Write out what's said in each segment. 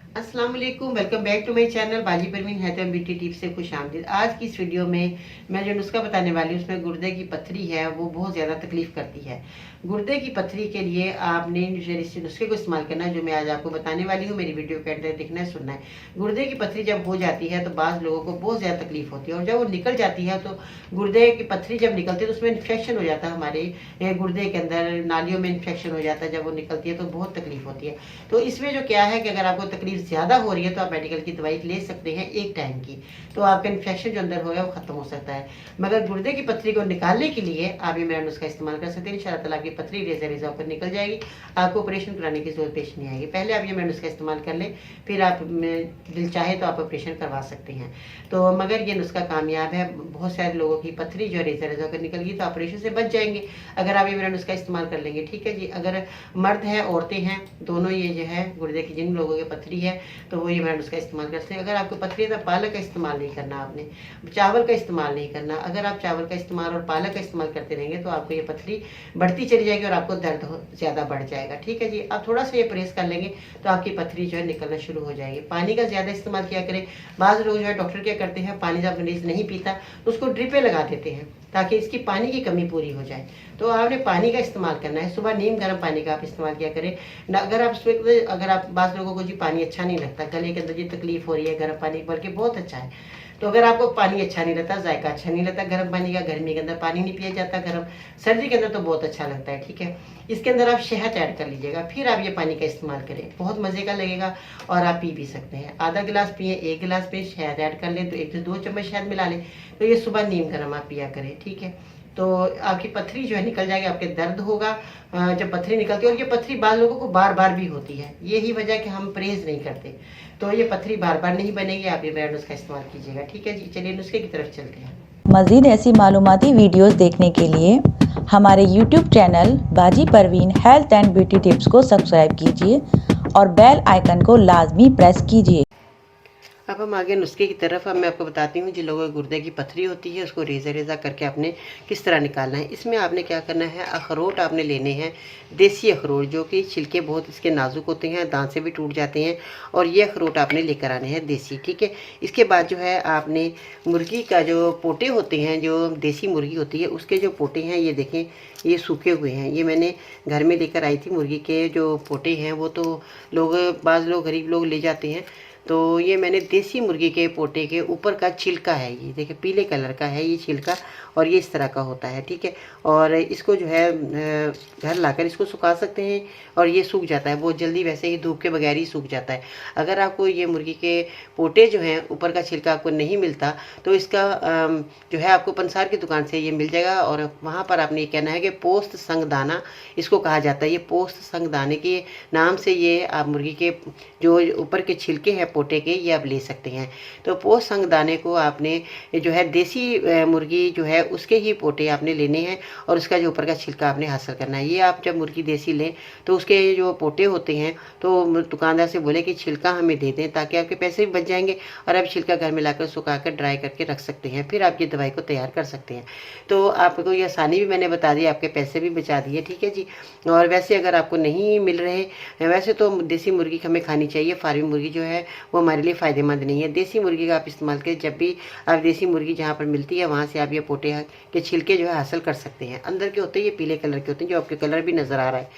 अस्सलाम वालेकुम, welcome back to my channel Baji Parveen है तो ब्यूटी टिप्स से खुश आमदीद। आज की इस वीडियो में मैं जो नुस्खा बताने वाली हूँ उसमें गुर्दे की पथरी है वो बहुत ज़्यादा तकलीफ करती है। गुर्दे की पथरी के लिए आपने इस नुस्खे को इस्तेमाल करना है जो मैं आज आपको बताने वाली हूँ। मेरी वीडियो के अंदर देखना है, सुनना है। गुर्दे की पथरी जब हो जाती है तो बाज़ लोगों को बहुत ज़्यादा तकलीफ होती है और जब वो निकल जाती है तो गुर्दे की पथरी जब निकलती है तो उसमें इन्फेक्शन हो जाता है, हमारे गुर्दे के अंदर नालियों में इन्फेक्शन हो जाता है। जब वो निकलती है तो बहुत तकलीफ होती है। तो इसमें जो क्या है कि अगर आपको तकलीफ ज़्यादा हो रही है तो आप मेडिकल की दवाई ले सकते हैं एक टाइम की, तो आपका इन्फेक्शन जो अंदर होगा वो खत्म हो सकता है। मगर गुर्दे की पथरी को निकालने के लिए आप ये मेरा नुस्खा इस्तेमाल कर सकते हैं। इंशाअल्लाह ताला आपकी पथरी रेजा रेजा होकर निकल जाएगी, आपको ऑपरेशन कराने की जरूरत पेश नहीं आएगी। पहले आप ये मेरा नुस्खा इस्तेमाल कर लें, फिर आप दिल चाहे तो आप ऑपरेशन करवा सकते हैं। तो मगर ये नुस्खा कामयाब है, बहुत सारे लोगों की पथरी जो रेजा रेजा होकर निकल गई तो ऑपरेशन से बच जाएंगे अगर आप ये मेरा नुस्खा इस्तेमाल कर लेंगे। ठीक है जी। अगर मर्द है औरतें हैं दोनों, ये जो है गुर्दे की जिन लोगों की पथरी है तो वो ये ब्रांड उसका इस्तेमाल करते हैं। अगर आपको पथरी है तो पालक का इस्तेमाल नहीं करना, आपने चावल का इस्तेमाल नहीं करना। अगर आप चावल का इस्तेमाल और पालक का इस्तेमाल करते रहेंगे तो आपको ये पथरी बढ़ती चली जाएगी और आपको दर्द ज़्यादा बढ़ जाएगा। ठीक है जी। आप थोड़ा सा ये परहेज कर लेंगे तो आपकी पथरी जो है निकलना शुरू हो जाएगी। पानी का ज़्यादा इस्तेमाल किया करें। बाज़ लोग जो है डॉक्टर क्या करते हैं, पानी जब मरीज नहीं पीता तो उसको ड्रिपें लगा देते हैं ताकि इसकी पानी की कमी पूरी हो जाए। तो आपने पानी का इस्तेमाल करना है। सुबह नीम गर्म पानी का आप इस्तेमाल किया करें। अगर आप बाज़ लोगों को जी पानी अच्छा नहीं लगता, गले के अंदर जी तकलीफ हो रही है, गर्म पानी बल्कि बहुत अच्छा है। तो अगर आपको पानी अच्छा नहीं लगता, जायका अच्छा नहीं लगता गर्म पानी का, गर्मी के अंदर पानी नहीं पिया जाता गर्म, सर्दी के अंदर तो बहुत अच्छा लगता है। ठीक है। इसके अंदर आप शहद ऐड कर लीजिएगा, फिर आप ये पानी का इस्तेमाल करें, बहुत मज़े का लगेगा और आप पी भी सकते हैं। आधा गिलास पिए, 1 गिलास पे शहद ऐड कर लें तो 1 से 2 चम्मच शहद मिला लें। तो ये सुबह नीम गर्म आप पिया करें। ठीक है। तो आपकी पथरी जो है निकल जाएगी, आपके दर्द होगा जब पथरी निकलती है। और ये पथरी बाल लोगों को बार बार भी होती है, यही वजह कि हम परहेज नहीं करते। तो ये पथरी बार बार नहीं बनेगी, आप ये मेरा नुस्खा इस्तेमाल कीजिएगा। ठीक है जी। चलिए नुस्खे की तरफ चलते हैं। मज़ीद ऐसी मालूमाती वीडियोस देखने के लिए हमारे YouTube channel Baji Parveen health and beauty tips को सब्सक्राइब कीजिए और बेल आइकन को लाजमी प्रेस कीजिए। अब हम आगे नुस्खे की तरफ। अब मैं आपको बताती हूँ जिन लोगों को गुर्दे की पथरी होती है उसको रेज़ा रेज़ा करके आपने किस तरह निकालना है। इसमें आपने क्या करना है, अखरोट आपने लेने हैं, देसी अखरोट जो कि छिलके बहुत इसके नाजुक होते हैं, दांत से भी टूट जाते हैं, और ये अखरोट आपने लेकर आने हैं देसी। ठीक है। इसके बाद जो है आपने मुर्गी का जो पोटे होते हैं, जो देसी मुर्गी होती है उसके जो पोटे हैं ये देखें, ये सूखे हुए हैं। ये मैंने घर में लेकर आई थी। मुर्गी के जो पोटे हैं वो तो बाज़ लोग गरीब लोग ले जाते हैं। तो ये मैंने देसी मुर्गी के पोटे के ऊपर का छिलका है, ये देखिए पीले कलर का है ये छिलका, और ये इस तरह का होता है। ठीक है। और इसको जो है घर लाकर इसको सुखा सकते हैं और ये सूख जाता है बहुत जल्दी, वैसे ही धूप के बगैर ही सूख जाता है। अगर आपको ये मुर्गी के पोटे जो हैं ऊपर का छिलका आपको नहीं मिलता तो इसका जो है आपको पंसार की दुकान से ये मिल जाएगा, और वहाँ पर आपने ये कहना है कि पोस्त संगदाना इसको कहा जाता है। ये पोस्त संगदाने के नाम से ये आप मुर्गी के जो ऊपर के छिलके हैं पोटे के ये आप ले सकते हैं। तो पोस्त संगदाने को आपने जो है देसी मुर्गी जो है उसके ही पोटे आपने लेने हैं और उसका जो ऊपर का छिलका आपने हासिल करना है। ये आप जब मुर्गी देसी लें तो उसके जो पोटे होते हैं तो दुकानदार से बोले कि छिलका हमें दे दें ताकि आपके पैसे भी बच जाएंगे, और आप छिलका घर में लाकर सुखाकर ड्राई करके रख सकते हैं, फिर आप ये दवाई को तैयार कर सकते हैं। तो आपको ये आसानी भी मैंने बता दी, आपके पैसे भी बचा दिए। ठीक है जी। और वैसे अगर आपको नहीं मिल रहे, वैसे तो देसी मुर्गी हमें खानी चाहिए, फार्मी मुर्गी जो है वो हमारे लिए फ़ायदेमंद नहीं है। देसी मुर्गी का आप इस्तेमाल करें। जब भी आप देसी मुर्गी जहाँ पर मिलती है वहाँ से आप ये पोटे के छिलके जो है हासिल कर सकते हैं। अंदर के होते हैं ये पीले कलर के होते हैं जो आपके कलर भी नज़र आ रहा है,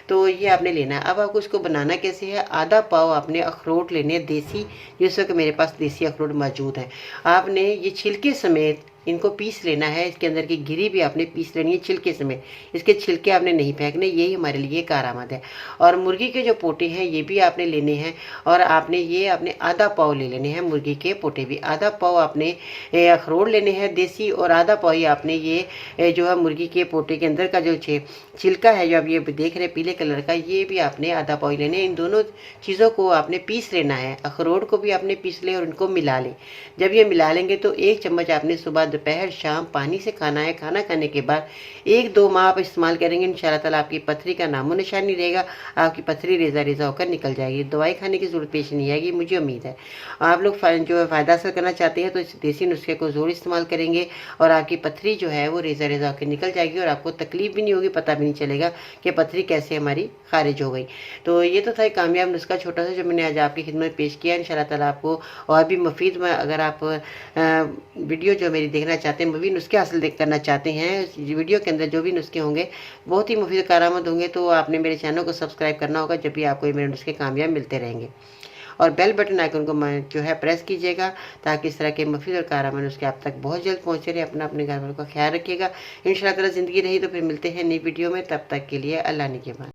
तो ये आपने लेना है। अब आपको इसको बनाना कैसे है, आधा पाव आपने अखरोट लेने हैं देसी, जिस वक्त मेरे पास देसी अखरोट मौजूद है। आपने ये छिलके समेत इनको पीस लेना है, इसके अंदर की गिरी भी आपने पीस लेनी है छिलके समेत, इसके छिलके आपने नहीं फेंकने, यही हमारे लिए कारआमद है। और मुर्गी के जो पोटे हैं ये भी आपने लेने हैं, और आपने ये आपने आधा पाव ले लेने हैं मुर्गी के पोटे भी। आधा पाव आपने अखरोट लेने हैं देसी, और आधा पाव ही आपने ये जो है मुर्गी के पोटे के अंदर का जो छिलका है जो आप ये देख रहे हैं पीले कलर का, ये भी आपने आधा पाव लेने हैं। इन दोनों चीज़ों को आपने पीस लेना है, अखरोट को भी आपने पीस ले और इनको मिला लें। जब ये मिला लेंगे तो 1 चम्मच आपने सुबह दोपहर शाम पानी से खाना है। खाना खाने के बाद 1-2 माह आप इस्तेमाल करेंगे, इंशाल्लाह ताला आपकी पथरी का नामो निशान नहीं रहेगा, आपकी पथरी रेजा रेजा होकर निकल जाएगी। दवाई खाने की जरूरत पेश नहीं आएगी, मुझे उम्मीद है। आप लोग जो है फ़ायदा हासिल करना चाहते हैं तो इस देसी नुस्खे को ज़रूर इस्तेमाल करेंगे और आपकी पथरी जो है वो रेजा रेजा होकर निकल जाएगी और आपको तकलीफ भी नहीं होगी, पता भी नहीं नहीं चलेगा कि पथरी कैसे हमारी खारिज हो गई। तो ये तो था एक कामयाब नुस्खा छोटा सा जो मैंने आज आपकी खिदमत में पेश किया। इंशाल्लाह ताला आपको और भी मुफीद में, अगर आप वीडियो जो मेरी देखना चाहते हैं, मुफीद नुस्खे हासिल करना चाहते हैं, वीडियो के अंदर जो भी नुस्खे होंगे बहुत ही मुफीद कारआमद होंगे, तो आपने मेरे चैनल को सब्सक्राइब करना होगा, जब भी आपको ये मेरे नुस्खे कामयाब मिलते रहेंगे। और बेल बटन आइकन को जो है प्रेस कीजिएगा, ताकि इस तरह के मुफीद और कारआमद नुस्खे आप तक बहुत जल्द पहुँचे रहे। अपने घर वालों का ख्याल रखिएगा। इंशाअल्लाह ताला ज़िंदगी रही तो फिर मिलते हैं नई वीडियो में। तब तक के लिए अल्लाह निगहबान।